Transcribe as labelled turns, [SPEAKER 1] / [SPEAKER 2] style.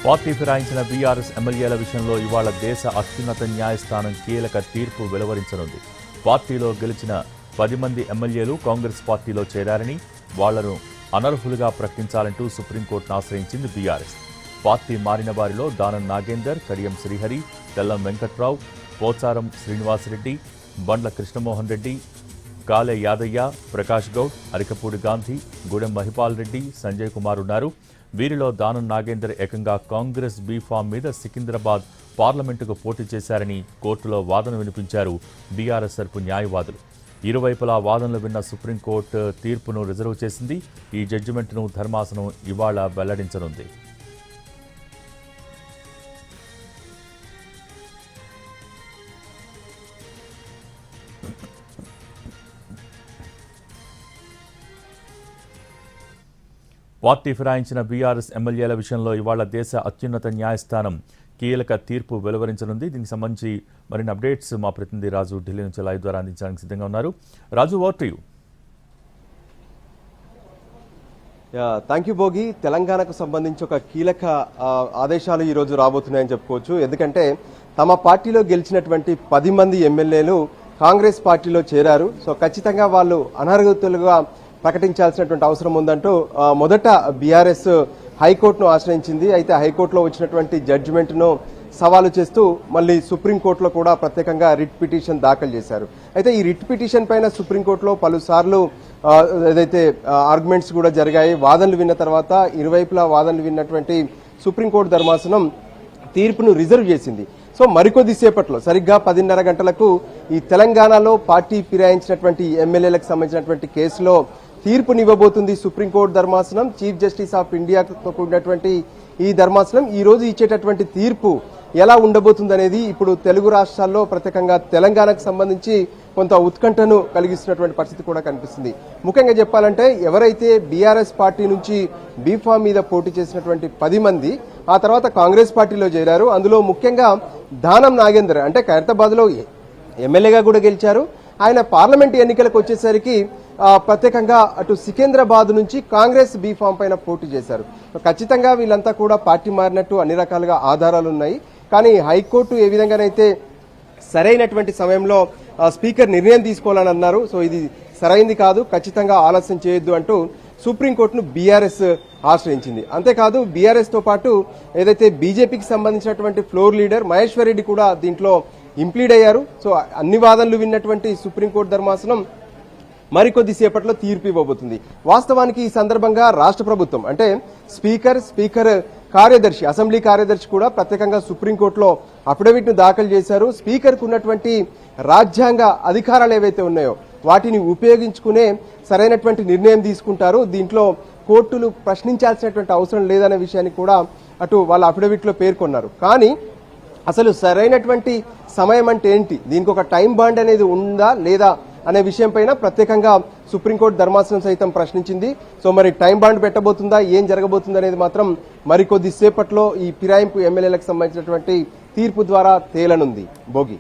[SPEAKER 1] Party ఫిరాయించిన BRS ఎమ్మెల్యేల విషయంలో ఇవాళ దేశ అత్యున్నత న్యాయస్థానం కీలక తీర్పు వెలువరించనుంది. పార్టీలో గెలిచిన 10 మంది ఎమ్మెల్యేలు కాంగ్రెస్ పార్టీలో చేరారని, వాళ్లను అనర్హులుగా ప్రకటించాలంటూ సుప్రీంకోర్టును ఆశ్రయించింది బీఆర్ఎస్. పార్టీ మారిన వారిలో దానం నాగేందర్, కడియం శ్రీహరి, తెల్లం వెంకట్రావు, పోచారం శ్రీనివాసరెడ్డి, బండ్ల కృష్ణమోహన్ రెడ్డి, కాలే యాదయ్య, ప్రకాష్ గౌడ్, అరికపూడి గాంధీ, గూడెం మహిపాల్ రెడ్డి, సంజయ్ కుమార్ ఉన్నారు. వీరిలో దానం నాగేందర్ ఏకంగా కాంగ్రెస్ బీఫామ్ మీద సికింద్రాబాద్ పార్లమెంటుకు పోటీ చేశారని కోర్టులో వాదన వినిపించారు బీఆర్ఎస్ తరపు న్యాయవాదులు. ఇరువైపులా వాదనలు విన్న సుప్రీంకోర్టు తీర్పును రిజర్వ్ చేసింది. ఈ జడ్జిమెంట్ను ధర్మాసనం ఇవాళ వెల్లడించనుంది. పార్టీ ఫిరాయించిన బీఆర్ఎస్ ఎమ్మెల్యేల విషయంలో ఇవాళ దేశ అత్యున్నత న్యాయస్థానం కీలక తీర్పు వెలువరించనుంది. దీనికి సంబంధించి మరిన్ని అప్డేట్స్ మా ప్రతినిధి రాజు ఢిల్లీ నుంచి లైవ్ ద్వారా అందించడానికి సిద్ధంగా ఉన్నారు. Raju, over to you.
[SPEAKER 2] Thank you Bhogi. తెలంగాణకు సంబంధించి ఒక కీలక ఆదేశాలు ఈరోజు రాబోతున్నాయని చెప్పుకోవచ్చు. ఎందుకంటే తమ పార్టీలో గెలిచినటువంటి 10 మంది ఎమ్మెల్యేలు కాంగ్రెస్ పార్టీలో చేరారు. సో ఖచ్చితంగా వాళ్ళు అనర్హులుగా ప్రకటించాల్సినటువంటి అవసరం ఉందంటూ మొదట బీఆర్ఎస్ హైకోర్టును ఆశ్రయించింది. అయితే హైకోర్టులో వచ్చినటువంటి జడ్జిమెంట్ను సవాలు చేస్తూ మళ్ళీ సుప్రీంకోర్టులో కూడా ప్రత్యేకంగా రిట్ పిటిషన్ దాఖలు చేశారు. అయితే ఈ రిట్ పిటిషన్ పైన సుప్రీంకోర్టులో పలుసార్లు ఏదైతే ఆర్గ్యుమెంట్స్ కూడా జరిగాయి. వాదనలు విన్న తర్వాత ఇరువైపులా వాదనలు విన్నటువంటి సుప్రీంకోర్టు ధర్మాసనం తీర్పును రిజర్వ్ చేసింది. సో మరికొద్ది సేపట్లో సరిగ్గా 10:30 గంటలకు ఈ తెలంగాణలో పార్టీ ఫిరాయించినటువంటి ఎమ్మెల్యేలకు సంబంధించినటువంటి కేసులో తీర్పునివ్వబోతుంది సుప్రీంకోర్టు ధర్మాసనం. చీఫ్ జస్టిస్ ఆఫ్ ఇండియాతో కూడినటువంటి ఈ ధర్మాసనం ఈ రోజు ఇచ్చేటటువంటి తీర్పు ఎలా ఉండబోతుంది అనేది ఇప్పుడు తెలుగు రాష్ట్రాల్లో ప్రత్యేకంగా తెలంగాణకు సంబంధించి కొంత ఉత్కంఠను కలిగిస్తున్నటువంటి పరిస్థితి కూడా కనిపిస్తుంది. ముఖ్యంగా చెప్పాలంటే ఎవరైతే బీఆర్ఎస్ పార్టీ నుంచి బీఫామ్ మీద పోటీ చేసినటువంటి 10 మంది ఆ తర్వాత కాంగ్రెస్ పార్టీలో చేరారు. అందులో ముఖ్యంగా దానం నాగేందర్ అంటే ఖైరతాబాద్లో ఎమ్మెల్యేగా కూడా గెలిచారు. ఆయన పార్లమెంట్ ఎన్నికలకు వచ్చేసరికి ప్రత్యేకంగా అటు సికింద్రాబాద్ నుంచి కాంగ్రెస్ బీఫామ్ పైన పోటీ చేశారు. ఖచ్చితంగా వీళ్ళంతా కూడా పార్టీ మారినట్టు అన్ని రకాలుగా ఆధారాలు ఉన్నాయి. కానీ హైకోర్టు ఏ విధంగానైతే సరైనటువంటి సమయంలో స్పీకర్ నిర్ణయం తీసుకోవాలని అన్నారు. సో ఇది సరైంది కాదు, ఖచ్చితంగా ఆలస్యం చేయొద్దు అంటూ సుప్రీంకోర్టును బీఆర్ఎస్ ఆశ్రయించింది. అంతేకాదు బీఆర్ఎస్ తో పాటు ఏదైతే బీజేపీకి సంబంధించినటువంటి ఫ్లోర్ లీడర్ మహేశ్వర్ రెడ్డి కూడా దీంట్లో ఇంప్లీడ్ అయ్యారు. సో అన్ని వాదనలు విన్నటువంటి సుప్రీంకోర్టు ధర్మాసనం మరికొద్ది సేపట్లో తీర్పు ఇవ్వబోతుంది. వాస్తవానికి ఈ సందర్భంగా రాష్ట్ర ప్రభుత్వం అంటే స్పీకర్ కార్యదర్శి, అసెంబ్లీ కార్యదర్శి కూడా ప్రత్యేకంగా సుప్రీంకోర్టులో అఫిడవిట్ ను దాఖలు చేశారు. స్పీకర్ కు ఉన్నటువంటి రాజ్యాంగ అధికారాలు ఏవైతే ఉన్నాయో వాటిని ఉపయోగించుకునే సరైనటువంటి నిర్ణయం తీసుకుంటారు. దీంట్లో కోర్టులు ప్రశ్నించాల్సినటువంటి అవసరం లేదనే విషయాన్ని కూడా అటు వాళ్ళ అఫిడవిట్ లో పేర్కొన్నారు. కానీ అసలు సరైనటువంటి సమయం అంటే ఏంటి, దీనికి ఒక టైం బాండ్ అనేది ఉందా లేదా అనే విషయం పైన ప్రత్యేకంగా సుప్రీంకోర్టు ధర్మాసనం సైతం ప్రశ్నించింది. సో మరి టైం బాండ్ పెట్టబోతుందా, ఏం జరగబోతుంది అనేది మాత్రం మరికొద్ది సేపట్లో ఈ ఫిరాయింపు ఎమ్మెల్యేలకు సంబంధించినటువంటి తీర్పు ద్వారా తేలనుంది. భోగి.